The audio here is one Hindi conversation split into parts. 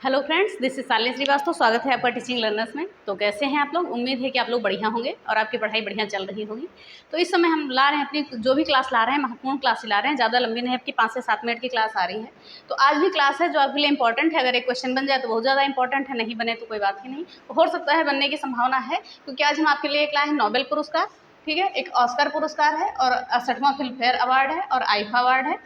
Hello friends, this is Shalini Srivastava. स्वागत है आपका टीचिंग लर्नर्स में। तो कैसे हैं आप लोग? उम्मीद है कि आप लोग बढ़िया होंगे और आपकी पढ़ाई बढ़िया चल रही होगी। तो इस समय हम ला रहे हैं अपनी जो भी क्लास ला रहे हैं, महत्वपूर्ण क्लास ला रहे हैं। ज़्यादा लंबी नहीं, आपकी 5 से 7 मिनट की क्लास आ रही है। तो आज भी क्लास है जो आपके लिए इंपॉर्टेंट है। अगर एक क्वेश्चन बन जाए तो बहुत ज़्यादा इंपॉर्टेंट है, नहीं बने तो कोई बात ही नहीं। हो सकता है बनने की संभावना है, क्योंकि आज हम आपके लिए एक लाए हैं नोबेल पुरस्कार, ठीक है, एक ऑस्कर पुरस्कार है और 68वां फिल्म फेयर अवार्ड है और आईफा अवार्ड है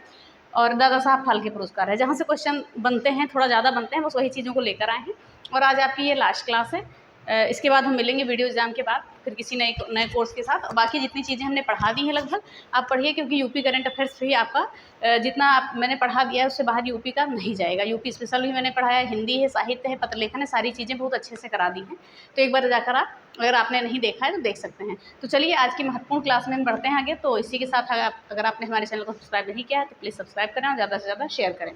और दादा साहब फाल्के पुरस्कार है। जहाँ से क्वेश्चन बनते हैं, थोड़ा ज़्यादा बनते हैं, बस वही चीज़ों को लेकर आए हैं। और आज आपकी ये लास्ट क्लास है। इसके बाद हम मिलेंगे वीडियो एग्जाम के बाद फिर किसी नए कोर्स के साथ। बाकी जितनी चीज़ें हमने पढ़ा दी हैं लगभग आप पढ़िए, क्योंकि यूपी करंट अफेयर्स भी आपका जितना मैंने पढ़ा दिया है उससे बाहर यूपी का नहीं जाएगा। यूपी स्पेशल भी मैंने पढ़ाया है, हिंदी है, साहित्य है, पत्र लेखन है, सारी चीज़ें बहुत अच्छे से करा दी हैं। तो एक बार जाकर आप, अगर आपने नहीं देखा है तो देख सकते हैं। तो चलिए आज की महत्वपूर्ण क्लास में हम बढ़ते हैं आगे। तो इसी के साथ अगर आपने हमारे चैनल को सब्सक्राइब नहीं किया है तो प्लीज़ सब्सक्राइब करें और ज़्यादा से ज़्यादा शेयर करें।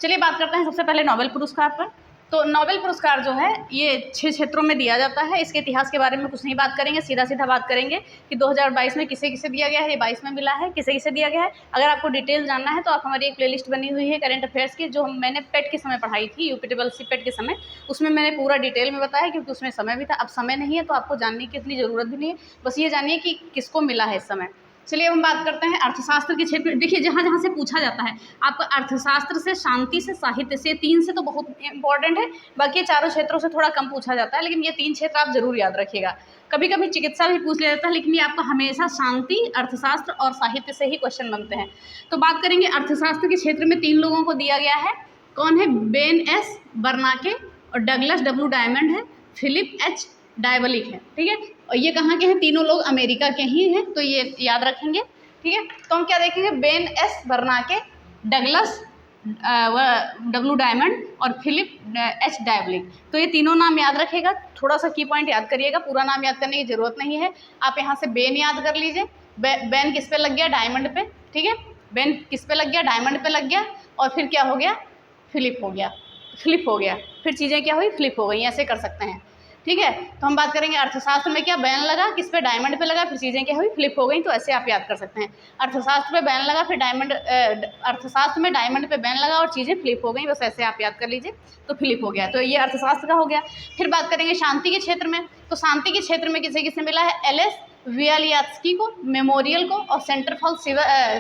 चलिए बात करते हैं सबसे पहले नोबेल पुरस्कार पर। तो नोबेल पुरस्कार जो है ये 6 क्षेत्रों में दिया जाता है। इसके इतिहास के बारे में कुछ नहीं बात करेंगे, सीधा सीधा बात करेंगे कि 2022 में किसे किसे दिया गया है, ये 22 में मिला है, किसे किसे दिया गया है। अगर आपको डिटेल जानना है तो आप हमारी एक प्लेलिस्ट बनी हुई है करंट अफेयर्स की, जो मैंने पेट के समय पढ़ाई थी, यूपी ट्रिपल सी पेट के समय, उसमें मैंने पूरा डिटेल में बताया, क्योंकि उसमें समय भी था। अब समय नहीं है तो आपको जानने की इतनी ज़रूरत भी नहीं है, बस ये जानिए कि किसको मिला है इस समय। चलिए अब हम बात करते हैं अर्थशास्त्र के क्षेत्र में। देखिए जहाँ जहाँ से पूछा जाता है आपका अर्थशास्त्र से, शांति से, साहित्य से, 3 से तो बहुत इंपॉर्टेंट है। बाकी चारों क्षेत्रों से थोड़ा कम पूछा जाता है, लेकिन ये 3 क्षेत्र आप जरूर याद रखिएगा। कभी कभी चिकित्सा भी पूछ लिया जाता है, लेकिन ये आपका हमेशा शांति, अर्थशास्त्र और साहित्य से ही क्वेश्चन बनते हैं। तो बात करेंगे अर्थशास्त्र के क्षेत्र में 3 लोगों को दिया गया है। कौन है? बेन एस बर्नाके और डगलस डब्ल्यू डायमंड है, फिलिप एच डायबलिक है, ठीक है। और ये कहाँ के हैं? तीनों लोग अमेरिका के ही हैं, तो ये याद रखेंगे, ठीक है। तो हम क्या देखेंगे? Ben S बर्नाके, Douglas W diamond और फिलिप एच डायबलिक। तो ये तीनों नाम याद रखेगा। थोड़ा सा की पॉइंट याद करिएगा, पूरा नाम याद करने की जरूरत नहीं है। आप यहाँ से बेन याद कर लीजिए। बेन किस पे लग गया? डायमंड पे, ठीक है। बेन किस पे लग गया? डायमंड पे लग गया। और फिर क्या हो गया? फिलिप हो गया, फ्लिप हो गया। फिर चीज़ें क्या हुई? फ्लिप हो गई। ऐसे कर सकते हैं, ठीक है। तो हम बात करेंगे अर्थशास्त्र में क्या बैन लगा, किस पे? डायमंड पे लगा, फिर चीज़ें क्या हुई? फ्लिप हो गई। तो ऐसे आप याद कर सकते हैं। अर्थशास्त्र पे बैन लगा, फिर अर्थशास्त्र में डायमंड पे बैन लगा और चीज़ें फ्लिप हो गई, बस ऐसे आप याद कर लीजिए। तो फ्लिप हो गया, तो ये अर्थशास्त्र का हो गया। फिर बात करेंगे शांति के क्षेत्र में। तो शांति के क्षेत्र में किसे किसे मिला है? एल.एस. वियालियात्स्की को, मेमोरियल को और सेंटर फॉर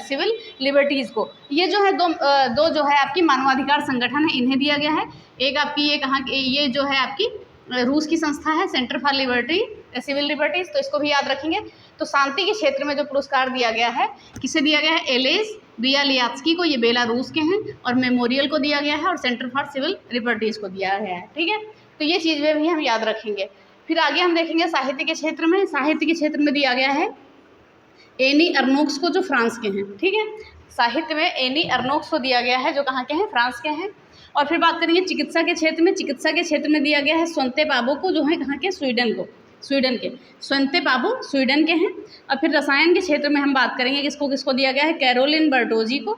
सिविल लिबर्टीज़ को। ये जो है दो जो है आपकी मानवाधिकार संगठन है, इन्हें दिया गया है। एक आपकी ये कहाँ, ये जो है आपकी रूस की संस्था है, centre for liberty civil liberties, तो इसको भी याद रखेंगे। तो शांति के क्षेत्र में जो पुरस्कार दिया गया है, किसे दिया गया है? एल.एस. वियालियात्स्की को, ये बेलारूस के हैं, और मेमोरियल को दिया गया है और सेंटर फॉर सिविल लिबर्टीज को दिया गया है, ठीक है। तो ये चीज़ें भी हम याद रखेंगे। फिर आगे हम देखेंगे साहित्य के क्षेत्र में। साहित्य के क्षेत्र में दिया गया है एनी अर्नोक्स को, जो फ्रांस के हैं, ठीक है। साहित्य में एनी अर्नोक्स को दिया गया है, जो कहाँ के हैं? फ्रांस के हैं। और फिर बात करेंगे चिकित्सा के क्षेत्र में। चिकित्सा के क्षेत्र में दिया गया है स्वंते पाबो को, जो है कहाँ के? स्वीडन को, स्वीडन के। स्वंते पाबो स्वीडन के हैं। और फिर रसायन के क्षेत्र में हम बात करेंगे किसको किसको दिया गया है? कैरोलिन बर्टोजी को,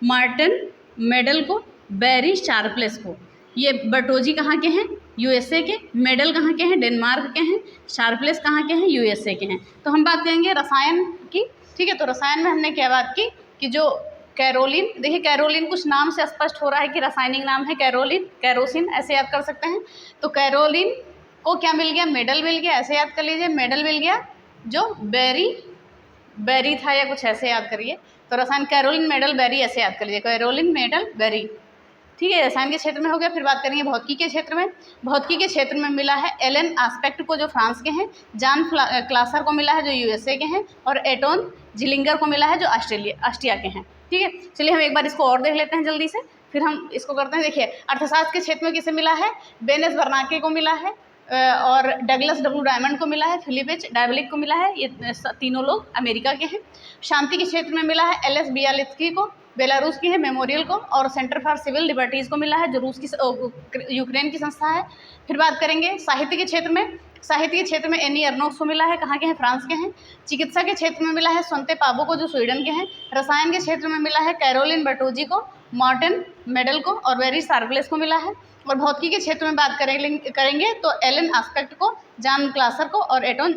मार्टिन मेडल को, बैरी शार्पलेस को। ये बर्टोजी कहाँ के हैं? यूएसए के। मेडल कहाँ के हैं? डेनमार्क के हैं। शार्पलेस कहाँ के हैं? यूएसए के हैं। तो हम बात करेंगे रसायन की, ठीक है। तो रसायन में हमने क्या बात की कि जो कैरोलिन, देखिए कैरोलिन कुछ नाम से स्पष्ट हो रहा है कि रासायनिक नाम है कैरोलिन, कैरोसिन, ऐसे याद कर सकते हैं। तो कैरोलिन को क्या मिल गया? मेडल मिल गया, ऐसे याद कर लीजिए। मेडल मिल गया जो बेरी था या कुछ ऐसे याद करिए। तो रसायन कैरोलिन मेडल बेरी, ऐसे याद कर लीजिए, कैरोलिन मेडल बेरी, ठीक है। रसायन के क्षेत्र में हो गया। फिर बात करेंगे भौतिकी के क्षेत्र में। भौतिकी के क्षेत्र में मिला है एलन आस्पेक्ट को, जो फ्रांस के हैं, जान क्लासर को मिला है, जो यूएसए के हैं, और एटोन जिलिंगर को मिला है, जो ऑस्ट्रिया के हैं, ठीक है। चलिए हम एक बार इसको और देख लेते हैं जल्दी से, फिर हम इसको करते हैं। देखिए अर्थशास्त्र के क्षेत्र में किसे मिला है? बेन एस बर्नाके को मिला है, और डगलस डब्ल्यू डायमंड को मिला है, फिलिप एच डायबलिक को मिला है, ये तीनों लोग अमेरिका के हैं। शांति के क्षेत्र में मिला है एल.एस. बियालित्स्की को, बेलारूस की है, मेमोरियल को, और सेंटर फॉर सिविल लिबर्टीज़ को मिला है, जो रूस की यूक्रेन की संस्था है। फिर बात करेंगे साहित्य के क्षेत्र में। साहित्य के क्षेत्र में एनी अर्नोक्स को मिला है, कहाँ के हैं? फ्रांस के हैं। चिकित्सा के क्षेत्र में मिला है स्वंते पाबो को, जो स्वीडन के हैं। रसायन के क्षेत्र में मिला है कैरोलिन बर्टोजी को, मार्टिन मेडल को और बेरी शार्पलेस को मिला है। और भौतिकी के क्षेत्र में बात करेंगे तो एलन आस्पेक्ट को, जान क्लासर को और एटोन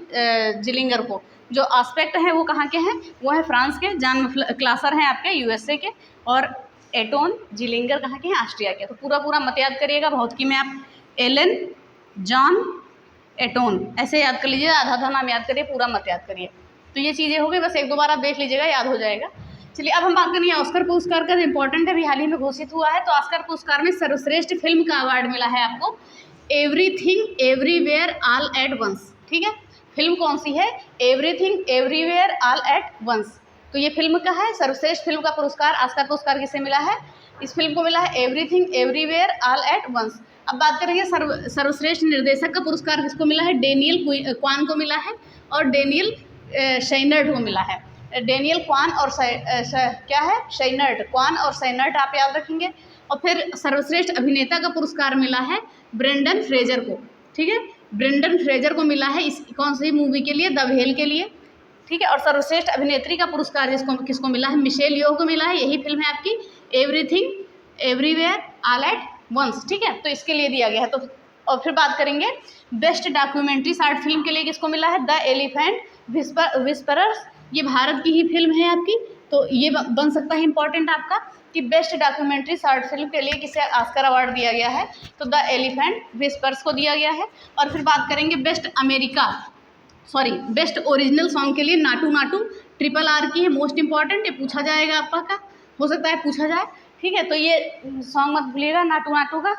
जिलिंगर को। जो आस्पेक्ट है वो कहाँ के हैं? वो है फ्रांस के। जान क्लासर हैं आपके यूएसए के, और एटोन जिलिंगर कहाँ के हैं? ऑस्ट्रिया के। तो पूरा मत याद करिएगा, भौतिकी में आप एलन जॉन एटोन ऐसे याद कर लीजिए, आधा नाम याद करिए, पूरा मत याद करिए। तो ये चीज़ें हो गई, बस एक दो बार आप देख लीजिएगा, याद हो जाएगा। चलिए अब हम बात करेंगे ऑस्कर पुरस्कार का, जो इंपॉर्टेंट है, अभी हाल ही में घोषित हुआ है। तो ऑस्कर पुरस्कार में सर्वश्रेष्ठ फिल्म का अवार्ड मिला है आपको everything everywhere all at once. ठीक है, फिल्म कौन सी है? Everything everywhere all at once. तो ये फिल्म का है सर्वश्रेष्ठ फिल्म का पुरस्कार। ऑस्कर पुरस्कार किसे मिला है? इस फिल्म को मिला है everything everywhere all at once. अब बात करेंगे सर्वश्रेष्ठ निर्देशक का पुरस्कार किसको मिला है? डेनियल क्वान को मिला है और डेनियल शेनर्ट को मिला है। डेनियल क्वान और क्या है? शेनर्ट, क्वान और शेनर्ट आप याद रखेंगे। और फिर सर्वश्रेष्ठ अभिनेता का पुरस्कार मिला है ब्रेंडन फ्रेजर को। ठीक है, ब्रेंडन फ्रेजर को मिला है इस कौन सी मूवी के लिए? द व्हेल के लिए। ठीक है, और सर्वश्रेष्ठ अभिनेत्री का पुरस्कार किसको मिला है? मिशेल यो को मिला है। यही फिल्म है आपकी everything everywhere all at once. ठीक है, तो इसके लिए दिया गया है। तो और फिर बात करेंगे बेस्ट डॉक्यूमेंट्री शॉर्ट फिल्म के लिए किसको मिला है? The elephant whisperers. ये भारत की ही फिल्म है आपकी, तो ये बन सकता है इंपॉर्टेंट आपका कि बेस्ट डॉक्यूमेंट्री शॉर्ट फिल्म के लिए किसे ऑस्कर अवार्ड दिया गया है? तो द एलिफेंट विस्पर्स को दिया गया है। और फिर बात करेंगे बेस्ट ओरिजिनल सॉन्ग के लिए नाटू नाटू RRR की है, मोस्ट इंपॉर्टेंट, ये पूछा जाएगा आपका, हो सकता है पूछा जाए। ठीक है, तो ये सॉन्ग मत भूलिएगा नाटू नाटू का।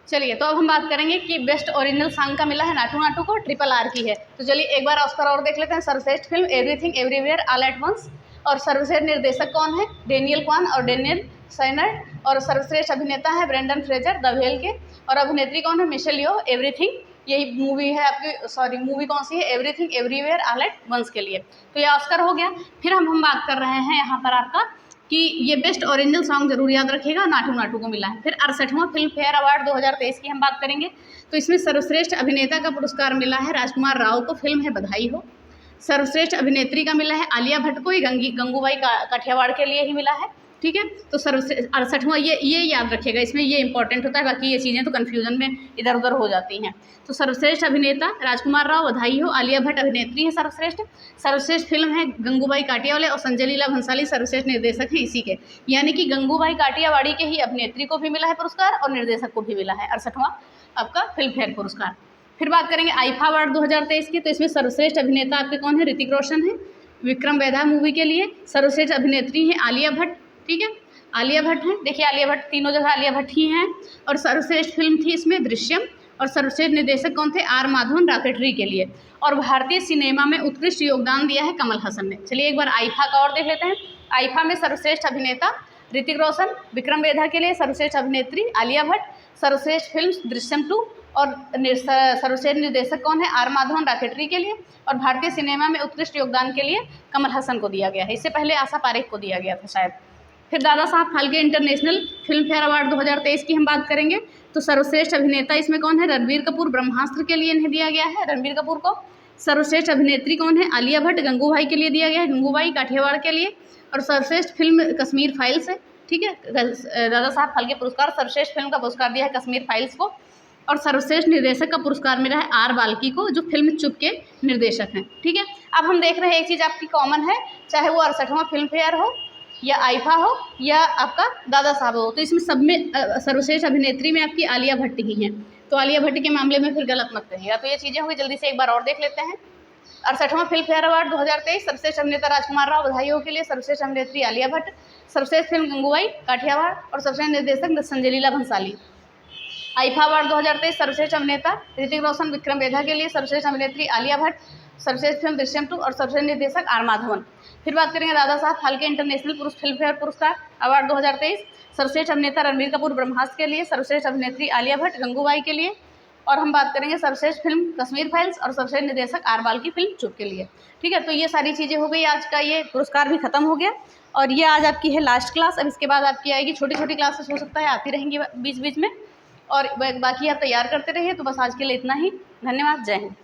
चलिए, तो अब हम बात करेंगे कि बेस्ट ओरिजिनल सॉन्ग का मिला है नाटू नाटू को, RRR की है। तो चलिए एक बार ऑस्कर और देख लेते हैं। सर्वश्रेष्ठ film everything everywhere all at once. और सर्वश्रेष्ठ निर्देशक कौन है? डेनियल क्वान और डेनियल शेनर्ट। और सर्वश्रेष्ठ अभिनेता है ब्रेंडन फ्रेजर द व्हेल के। और अभिनेत्री कौन है? मिशेल यो, एवरीथिंग, यही मूवी है आपकी, मूवी कौन सी है? Everything everywhere all at once के लिए। तो ये ऑस्कर हो गया। फिर हम बात कर रहे हैं यहाँ पर आपका कि ये बेस्ट ओरिजिनल सॉन्ग जरूर याद रखिएगा, नाटू नाटू को मिला है। फिर 68वां फिल्म फेयर अवार्ड 2023 की हम बात करेंगे। तो इसमें सर्वश्रेष्ठ अभिनेता का पुरस्कार मिला है राजकुमार राव को, फिल्म है बधाई हो। सर्वश्रेष्ठ अभिनेत्री का मिला है आलिया भट्ट को, ये गंगूबाई काठियावाड़ के लिए ही मिला है। ठीक है, तो सर्वश्रेष्ठ 68वां ये याद रखिएगा, इसमें ये इंपॉर्टेंट होता है, बाकी ये चीज़ें तो कन्फ्यूजन में इधर उधर हो जाती हैं। तो सर्वश्रेष्ठ अभिनेता राजकुमार राव, बधाई हो। आलिया भट्ट अभिनेत्री है सर्वश्रेष्ठ। सर्वश्रेष्ठ फिल्म है गंगूबाई काठियावाड़ और संजय लीला भंसाली सर्वश्रेष्ठ निर्देशक हैं इसी के, यानी कि गंगूबाई काठियावाड़ी के ही अभिनेत्री को भी मिला है पुरस्कार और निर्देशक को भी मिला है 68वां आपका फिल्म फेयर पुरस्कार। फिर बात करेंगे आईफा अवार्ड 2023 की। तो इसमें सर्वश्रेष्ठ अभिनेता आपके कौन है? ऋतिक रोशन है विक्रम वेधा मूवी के लिए। सर्वश्रेष्ठ अभिनेत्री हैं आलिया भट्ट। ठीक है, आलिया भट्ट हैं, देखिए आलिया भट्ट, तीनों जगह आलिया भट्ट ही हैं। और सर्वश्रेष्ठ फिल्म थी इसमें दृश्यम। और सर्वश्रेष्ठ निर्देशक कौन थे? आर माधवन रॉकेटरी के लिए। और भारतीय सिनेमा में उत्कृष्ट योगदान दिया है कमल हसन ने। चलिए एक बार आईफा का और देख लेते हैं। आईफा में सर्वश्रेष्ठ अभिनेता ऋतिक रोशन विक्रम वेधा के लिए, सर्वश्रेष्ठ अभिनेत्री आलिया भट्ट, सर्वश्रेष्ठ फिल्म दृश्यम 2 और सर्वश्रेष्ठ निर्देशक कौन है? आर माधवन रॉकेटरी के लिए। और भारतीय सिनेमा में उत्कृष्ट योगदान के लिए कमल हसन को दिया गया है, इससे पहले आशा पारेख को दिया गया था शायद। फिर Dada Saheb Phalke international film fair award 2023 की हम बात करेंगे। तो सर्वश्रेष्ठ अभिनेता इसमें कौन है? रणबीर कपूर, ब्रह्मास्त्र के लिए इन्हें दिया गया है, रणबीर कपूर को। सर्वश्रेष्ठ अभिनेत्री कौन है? आलिया भट्ट, गंगूबाई के लिए दिया गया है, गंगूबाई काठियावाड़ के लिए। और सर्वश्रेष्ठ फिल्म कश्मीर फाइल्स है। ठीक है, दादा साहब फाल्के पुरस्कार सर्वश्रेष्ठ फिल्म का पुरस्कार दिया है कश्मीर फाइल्स को। और सर्वश्रेष्ठ निर्देशक का पुरस्कार मिला है आर बाल्की को, जो फिल्म चुप के निर्देशक हैं। ठीक है, अब हम देख रहे हैं एक चीज़ आपकी कॉमन है, चाहे वो 68वां फिल्म फेयर हो या आईफा हो या आपका दादा साहब हो, तो इसमें सब में सर्वश्रेष्ठ अभिनेत्री में आपकी आलिया भट्ट ही हैं। तो आलिया भट्ट के मामले में फिर गलत मत कहिएगा। तो ये चीज़ें होंगी, जल्दी से एक बार और देख लेते हैं। 68वां फिल्म फेयर अवार्ड 2023 सर्वश्रेष्ठ अभिनेता राजकुमार राव, बधाई हो के लिए। सर्वश्रेष्ठ अभिनेत्री आलिया भट्ट, सर्वश्रेष्ठ फिल्म गंगूबाई काठियावाड़ और सर्वश्रेष्ठ निर्देशक संजय लीला भंसाली। आईफा अवार्ड 2023 सर्वश्रेष्ठ अभिनेता ऋतिक रोशन विक्रम वेधा के लिए, सर्वश्रेष्ठ अभिनेत्री आलिया भट्ट, सर्वश्रेष्ठ फिल्म दृश्यम 2 और सर्वश्रेष्ठ निर्देशक आर माधवन। फिर बात करेंगे Dada Saheb Phalke international film fair पुरस्कार अवार्ड 2023 सर्वश्रेष्ठ अभिनेता रणबीर कपूर ब्रह्मास्त्र के लिए, सर्वश्रेष्ठ अभिनेत्री आलिया भट्ट गंगूबाई के लिए। और हम बात करेंगे सर्वश्रेष्ठ फिल्म कश्मीर फाइल्स और सर्वश्रेष्ठ निर्देशक आर बाल्की फिल्म चुप के लिए। ठीक है, तो ये सारी चीज़ें हो गई, आज का ये पुरस्कार भी खत्म हो गया। और ये आज आपकी है लास्ट क्लास। अब इसके बाद आपकी आएगी छोटी छोटी क्लासेस, हो सकता है आती रहेंगी बीच बीच में, और बाकी आप तैयार करते रहिए। तो बस आज के लिए इतना ही, धन्यवाद, जय हिंद।